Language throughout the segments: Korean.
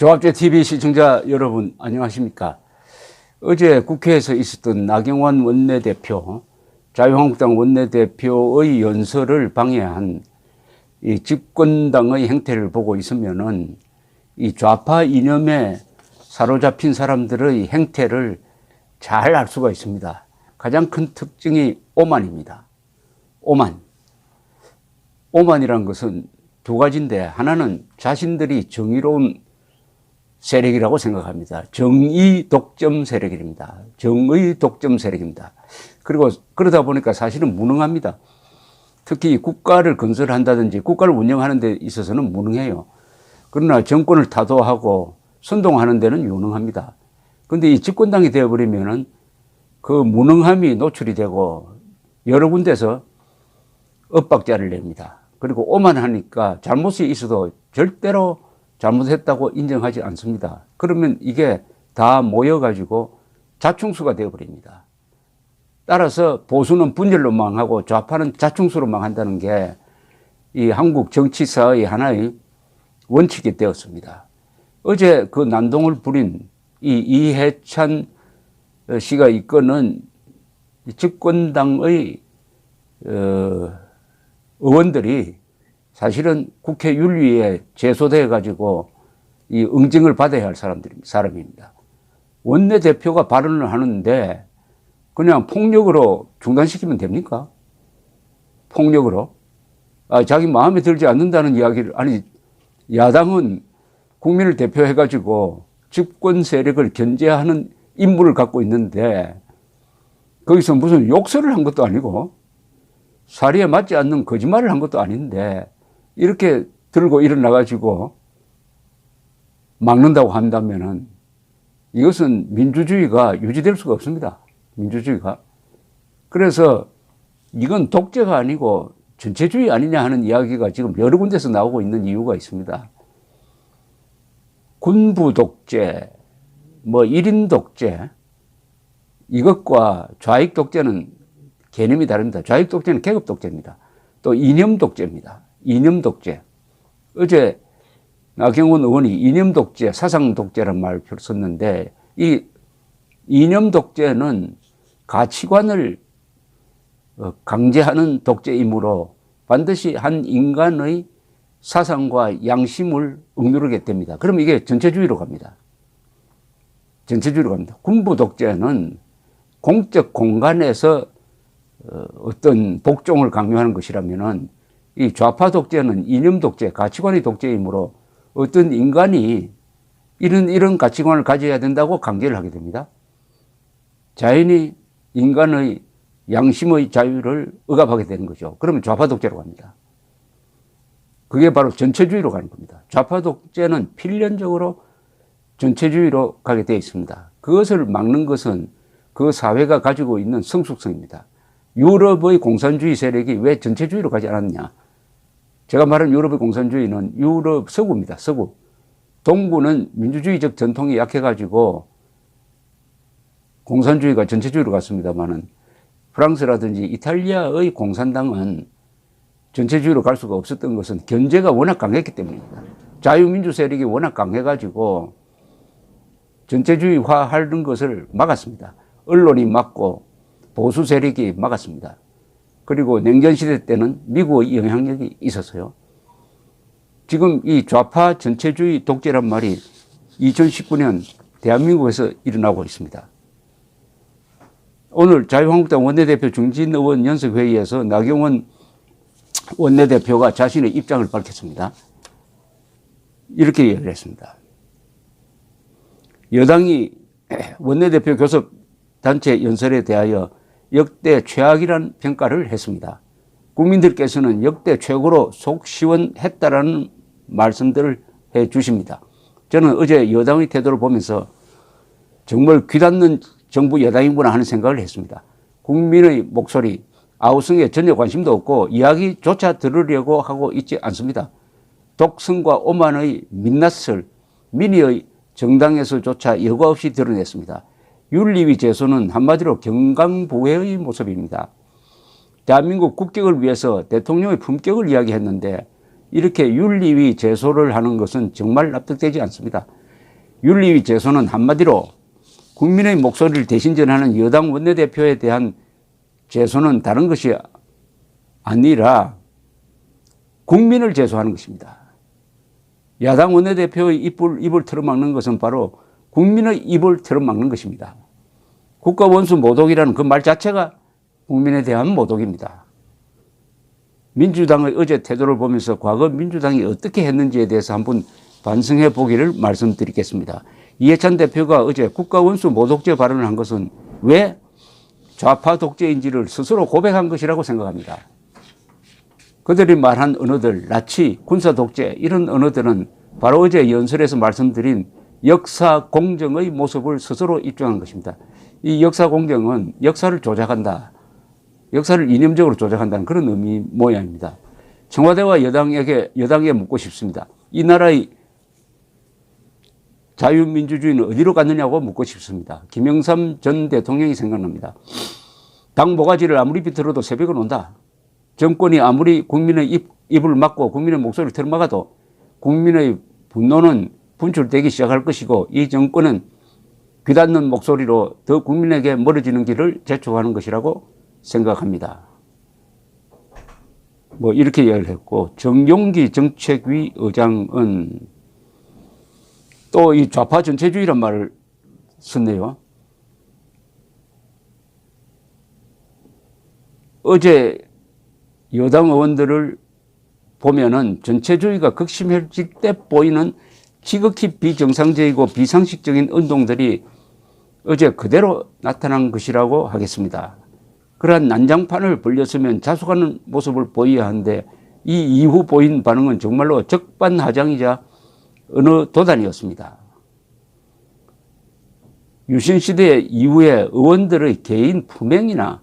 조합제 TV 시청자 여러분 안녕하십니까? 어제 국회에서 있었던 나경원 원내대표, 자유한국당 원내대표의 연설을 방해한 이 집권당의 행태를 보고 있으면은 이 좌파 이념에 사로잡힌 사람들의 행태를 잘 알 수가 있습니다. 가장 큰 특징이 오만입니다. 오만이란 것은 두 가지인데, 하나는 자신들이 정의로운 세력이라고 생각합니다. 정의 독점 세력입니다. 정의 독점 세력입니다. 그리고 그러다 보니까 사실은 무능합니다. 특히 국가를 건설한다든지 국가를 운영하는 데 있어서는 무능해요. 그러나 정권을 타도하고 선동하는 데는 유능합니다. 그런데 이 집권당이 되어버리면은 그 무능함이 노출이 되고 여러 군데서 엇박자를 냅니다. 그리고 오만하니까 잘못이 있어도 절대로 잘못했다고 인정하지 않습니다. 그러면 이게 다 모여가지고 자충수가 되어버립니다. 따라서 보수는 분열로 망하고 좌파는 자충수로 망한다는 게 이 한국 정치사의 하나의 원칙이 되었습니다. 어제 그 난동을 부린 이 이해찬 씨가 이끄는 집권당의 의원들이 사실은 국회 윤리위에 제소돼 가지고 이 응징을 받아야 할 사람입니다. 원내대표가 발언을 하는데 그냥 폭력으로 중단시키면 됩니까? 폭력으로? 자기 마음에 들지 않는다는 이야기를, 아니, 야당은 국민을 대표해 가지고 집권 세력을 견제하는 임무를 갖고 있는데 거기서 무슨 욕설을 한 것도 아니고 사리에 맞지 않는 거짓말을 한 것도 아닌데 이렇게 들고 일어나가지고 막는다고 한다면은 이것은 민주주의가 유지될 수가 없습니다. 민주주의가. 그래서 이건 독재가 아니고 전체주의 아니냐 하는 이야기가 지금 여러 군데서 나오고 있는 이유가 있습니다. 군부 독재, 뭐 1인 독재, 이것과 좌익 독재는 개념이 다릅니다. 좌익 독재는 계급 독재입니다. 또 이념 독재입니다. 이념 독재. 어제 나경원 의원이 이념 독재, 사상 독재란 말을 썼는데 이 이념 독재는 가치관을 강제하는 독재이므로 반드시 한 인간의 사상과 양심을 억누르게 됩니다. 그럼 이게 전체주의로 갑니다. 전체주의로 갑니다. 군부 독재는 공적 공간에서 어떤 복종을 강요하는 것이라면은 이 좌파 독재는 이념 독재, 가치관의 독재이므로 어떤 인간이 이런 가치관을 가져야 된다고 강제를 하게 됩니다. 자연히 인간의 양심의 자유를 억압하게 되는 거죠. 그러면 좌파 독재로 갑니다. 그게 바로 전체주의로 가는 겁니다. 좌파 독재는 필연적으로 전체주의로 가게 되어 있습니다. 그것을 막는 것은 그 사회가 가지고 있는 성숙성입니다. 유럽의 공산주의 세력이 왜 전체주의로 가지 않았냐? 제가 말한 유럽의 공산주의는 유럽 서구입니다. 서구. 동구는 민주주의적 전통이 약해가지고 공산주의가 전체주의로 갔습니다만은 프랑스라든지 이탈리아의 공산당은 전체주의로 갈 수가 없었던 것은 견제가 워낙 강했기 때문입니다. 자유민주 세력이 워낙 강해가지고 전체주의화 하는 것을 막았습니다. 언론이 막고 보수 세력이 막았습니다. 그리고 냉전시대 때는 미국의 영향력이 있었어요. 지금 이 좌파 전체주의 독재란 말이 2019년 대한민국에서 일어나고 있습니다. 오늘 자유한국당 원내대표 중진 의원 연석회의에서 나경원 원내대표가 자신의 입장을 밝혔습니다. 이렇게 얘기를 했습니다. 여당이 원내대표 교섭 단체 연설에 대하여 역대 최악이라는 평가를 했습니다. 국민들께서는 역대 최고로 속 시원했다라는 말씀들을 해 주십니다. 저는 어제 여당의 태도를 보면서 정말 귀닿는 정부 여당이구나 하는 생각을 했습니다. 국민의 목소리, 아우성에 전혀 관심도 없고 이야기조차 들으려고 하고 있지 않습니다. 독성과 오만의 민낯을 민의의 정당에서조차 여과 없이 드러냈습니다. 윤리위 제소는 한마디로 경강부회의 모습입니다. 대한민국 국격을 위해서 대통령의 품격을 이야기했는데 이렇게 윤리위 제소를 하는 것은 정말 납득되지 않습니다. 윤리위 제소는 한마디로 국민의 목소리를 대신 전하는 여당 원내대표에 대한 제소는 다른 것이 아니라 국민을 제소하는 것입니다. 야당 원내대표의 입을 틀어막는 것은 바로 국민의 입을 틀어막는 것입니다. 국가원수 모독이라는 그 말 자체가 국민에 대한 모독입니다. 민주당의 어제 태도를 보면서 과거 민주당이 어떻게 했는지에 대해서 한번 반성해 보기를 말씀드리겠습니다. 이해찬 대표가 어제 국가원수 모독죄 발언을 한 것은 왜 좌파 독재인지를 스스로 고백한 것이라고 생각합니다. 그들이 말한 언어들, 나치, 군사 독재 이런 언어들은 바로 어제 연설에서 말씀드린 역사 공정의 모습을 스스로 입증한 것입니다. 이 역사 공정은 역사를 조작한다. 역사를 이념적으로 조작한다는 그런 의미 모양입니다. 청와대와 여당에 묻고 싶습니다. 이 나라의 자유민주주의는 어디로 갔느냐고 묻고 싶습니다. 김영삼 전 대통령이 생각납니다. 당 모가지를 아무리 비틀어도 새벽은 온다. 정권이 아무리 국민의 입을 막고 국민의 목소리를 틀어막아도 국민의 분노는 분출되기 시작할 것이고 이 정권은 귀닫는 목소리로 더 국민에게 멀어지는 길을 재촉하는 것이라고 생각합니다. 뭐 이렇게 이야기를 했고, 정용기 정책위 의장은 또 이 좌파 전체주의란 말을 썼네요. 어제 여당 의원들을 보면은 전체주의가 극심해질 때 보이는 지극히 비정상적이고 비상식적인 운동들이 어제 그대로 나타난 것이라고 하겠습니다. 그러한 난장판을 벌렸으면 자숙하는 모습을 보여야 하는데 이 이후 보인 반응은 정말로 적반하장이자 어느 도단이었습니다. 유신시대 이후에 의원들의 개인 품행이나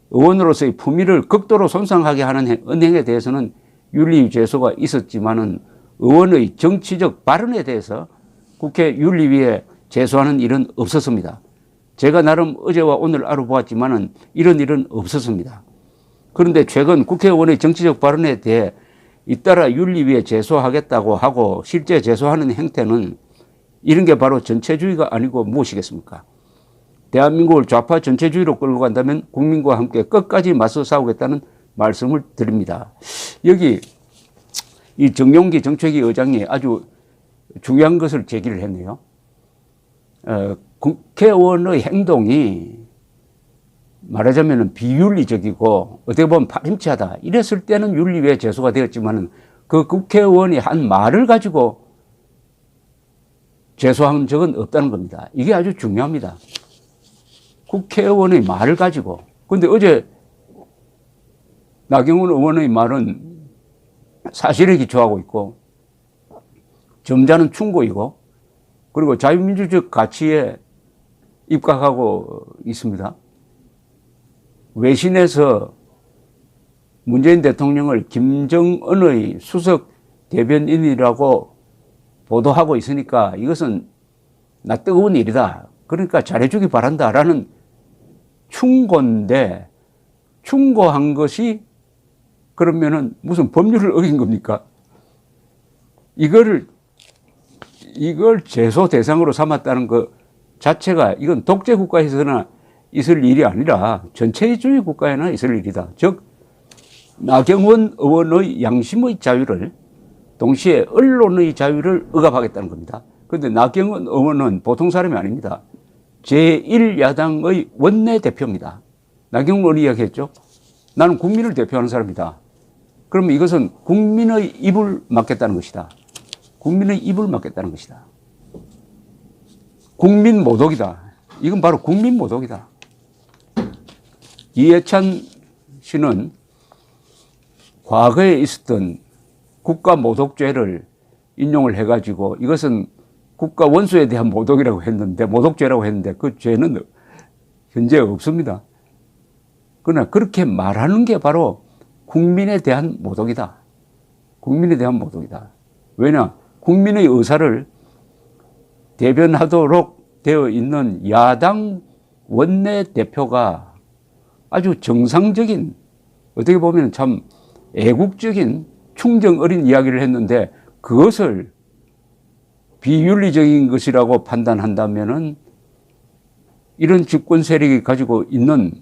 의원으로서의 품위를 극도로 손상하게 하는 언행에 대해서는 윤리위 제소가 있었지만은 의원의 정치적 발언에 대해서 국회 윤리위에 제소하는 일은 없었습니다. 제가 나름 어제와 오늘 알아보았지만은 이런 일은 없었습니다. 그런데 최근 국회의원의 정치적 발언에 대해 잇따라 윤리위에 제소하겠다고 하고 실제 제소하는 행태는 이런 게 바로 전체주의가 아니고 무엇이겠습니까? 대한민국을 좌파 전체주의로 끌고 간다면 국민과 함께 끝까지 맞서 싸우겠다는 말씀을 드립니다. 여기 이 정용기 정책위 의장이 아주 중요한 것을 제기를 했네요. 국회의원의 행동이 말하자면 비윤리적이고 어떻게 보면 파렴치하다. 이랬을 때는 윤리위에 제소가 되었지만 그 국회의원이 한 말을 가지고 제소한 적은 없다는 겁니다. 이게 아주 중요합니다. 국회의원의 말을 가지고. 그런데 어제 나경원 의원의 말은 사실에 기초하고 있고 점잖은 충고이고 그리고 자유민주적 가치에 입각하고 있습니다. 외신에서 문재인 대통령을 김정은의 수석 대변인이라고 보도하고 있으니까 이것은 나 뜨거운 일이다. 그러니까 잘해주기 바란다라는 충고인데 충고한 것이 그러면은 무슨 법률을 어긴 겁니까? 이걸 제소 대상으로 삼았다는 것 자체가 이건 독재 국가에서나 있을 일이 아니라 전체주의 국가에나 있을 일이다. 즉 나경원 의원의 양심의 자유를 동시에 언론의 자유를 억압하겠다는 겁니다. 그런데 나경원 의원은 보통 사람이 아닙니다. 제1야당의 원내대표입니다. 나경원 의원이 이야기했죠. 나는 국민을 대표하는 사람이다. 그러면 이것은 국민의 입을 막겠다는 것이다. 국민의 입을 막겠다는 것이다. 국민 모독이다. 이건 바로 국민 모독이다. 이해찬 씨는 과거에 있었던 국가 모독죄를 인용을 해가지고 이것은 국가 원수에 대한 모독이라고 했는데 모독죄라고 했는데 그 죄는 현재 없습니다. 그러나 그렇게 말하는 게 바로 국민에 대한 모독이다. 국민에 대한 모독이다. 왜냐? 국민의 의사를 대변하도록 되어 있는 야당 원내대표가 아주 정상적인 어떻게 보면 참 애국적인 충정 어린 이야기를 했는데 그것을 비윤리적인 것이라고 판단한다면은 이런 집권 세력이 가지고 있는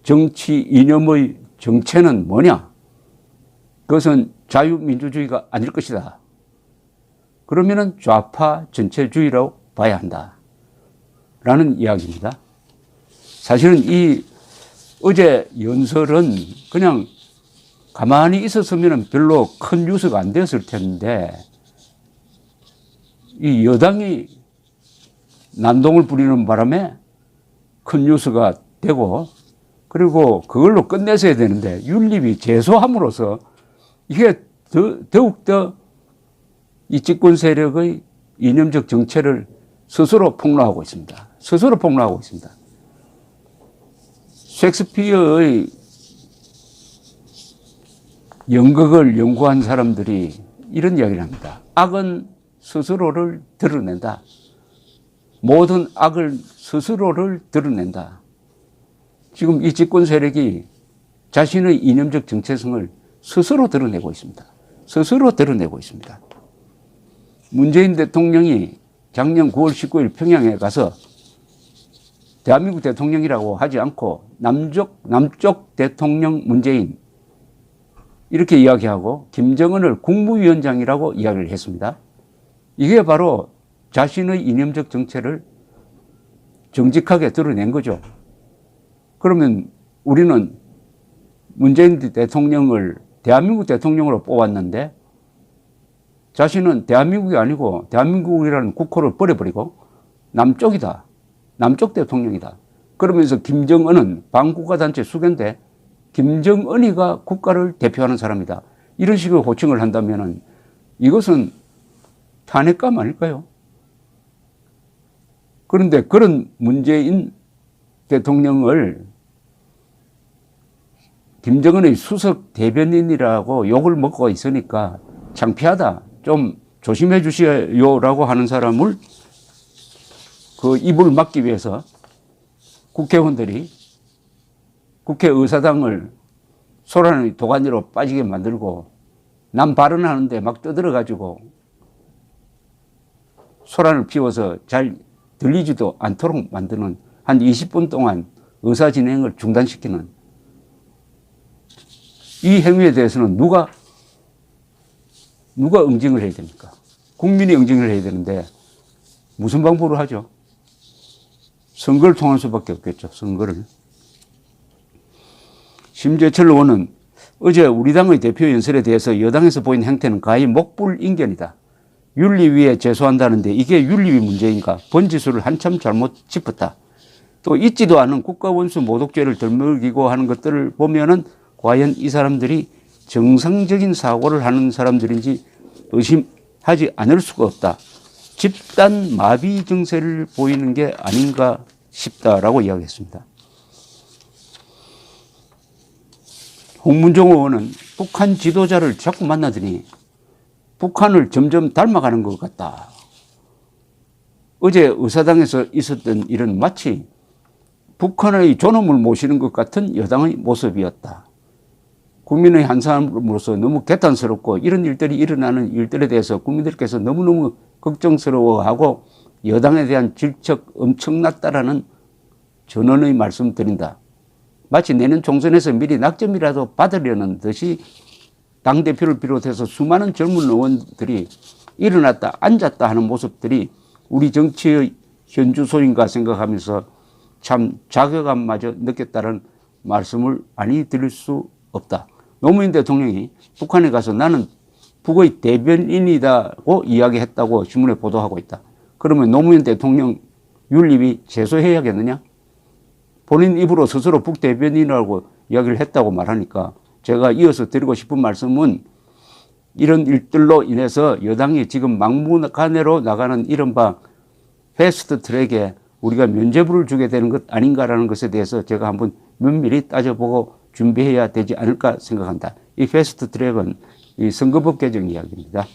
정치 이념의 정체는 뭐냐? 그것은 자유민주주의가 아닐 것이다. 그러면은 좌파 전체주의라고 봐야 한다. 라는 이야기입니다. 사실은 이 어제 연설은 그냥 가만히 있었으면 별로 큰 뉴스가 안 되었을 텐데, 이 여당이 난동을 부리는 바람에 큰 뉴스가 되고, 그리고 그걸로 끝내서야 되는데 윤리위 제소함으로써 이게 더욱더 이 집권 세력의 이념적 정체를 스스로 폭로하고 있습니다. 스스로 폭로하고 있습니다. 셰익스피어의 연극을 연구한 사람들이 이런 이야기를 합니다. 악은 스스로를 드러낸다. 모든 악을 스스로를 드러낸다. 지금 이 집권 세력이 자신의 이념적 정체성을 스스로 드러내고 있습니다. 스스로 드러내고 있습니다. 문재인 대통령이 작년 9월 19일 평양에 가서 대한민국 대통령이라고 하지 않고 남쪽 대통령 문재인 이렇게 이야기하고 김정은을 국무위원장이라고 이야기를 했습니다. 이게 바로 자신의 이념적 정체를 정직하게 드러낸 거죠. 그러면 우리는 문재인 대통령을 대한민국 대통령으로 뽑았는데 자신은 대한민국이 아니고 대한민국이라는 국호를 버려버리고 남쪽이다. 남쪽 대통령이다. 그러면서 김정은은 반국가단체 수견대 김정은이가 국가를 대표하는 사람이다. 이런 식으로 호칭을 한다면 이것은 탄핵감 아닐까요? 그런데 그런 문재인 대통령을 김정은의 수석 대변인이라고 욕을 먹고 있으니까 창피하다. 좀 조심해 주시오라고 하는 사람을 그 입을 막기 위해서 국회의원들이 국회의사당을 소란의 도가니로 빠지게 만들고 남 발언하는데 막 떠들어가지고 소란을 피워서 잘 들리지도 않도록 만드는 한 20분 동안 의사 진행을 중단시키는 이 행위에 대해서는 누가 응징을 해야 됩니까? 국민이 응징을 해야 되는데 무슨 방법으로 하죠? 선거를 통할 수밖에 없겠죠. 선거를. 심재철 의원은 어제 우리 당의 대표 연설에 대해서 여당에서 보인 행태는 가히 목불인견이다. 윤리위에 제소한다는데 이게 윤리위 문제인가? 번지수를 한참 잘못 짚었다. 또 있지도 않은 국가원수 모독죄를 덜먹이고 하는 것들을 보면은 과연 이 사람들이 정상적인 사고를 하는 사람들인지 의심하지 않을 수가 없다. 집단 마비 증세를 보이는 게 아닌가 싶다라고 이야기했습니다. 홍문종 의원은 북한 지도자를 자꾸 만나더니 북한을 점점 닮아가는 것 같다. 어제 의사당에서 있었던 일은 마치 북한의 존엄을 모시는 것 같은 여당의 모습이었다. 국민의 한 사람으로서 너무 개탄스럽고 이런 일들이 일어나는 일들에 대해서 국민들께서 너무너무 걱정스러워하고 여당에 대한 질책 엄청났다라는 전원의 말씀 드린다. 마치 내년 총선에서 미리 낙점이라도 받으려는 듯이 당대표를 비롯해서 수많은 젊은 의원들이 일어났다 앉았다 하는 모습들이 우리 정치의 현주소인가 생각하면서 참 자괴감마저 느꼈다는 말씀을 아니 드릴 수 없다. 노무현 대통령이 북한에 가서 나는 북의 대변인이다고 이야기했다고 신문에 보도하고 있다. 그러면 노무현 대통령 윤리위 제소해야겠느냐? 본인 입으로 스스로 북대변인이라고 이야기를 했다고 말하니까 제가 이어서 드리고 싶은 말씀은 이런 일들로 인해서 여당이 지금 막무가내로 나가는 이른바 패스트 트랙에 우리가 면죄부를 주게 되는 것 아닌가라는 것에 대해서 제가 한번 면밀히 따져보고 준비해야 되지 않을까 생각한다. 이 패스트 트랙은 이 선거법 개정 이야기입니다.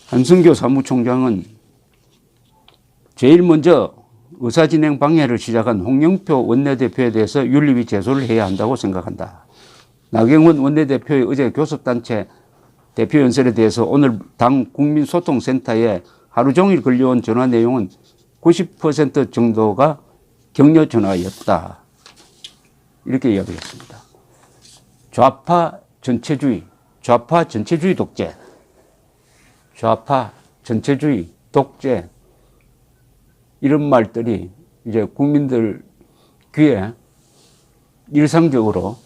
한승교 사무총장은 제일 먼저 의사진행 방해를 시작한 홍영표 원내대표에 대해서 윤리위 제소를 해야 한다고 생각한다. 나경원 원내대표의 어제 교섭단체 대표 연설에 대해서 오늘 당 국민소통센터에 하루 종일 걸려온 전화 내용은 90% 정도가 격려 전화였다. 이렇게 이야기했습니다. 좌파 전체주의 독재, 좌파 전체주의 독재, 이런 말들이 이제 국민들 귀에 일상적으로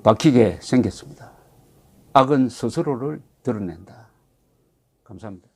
박히게 생겼습니다. 악은 스스로를 드러낸다. 감사합니다.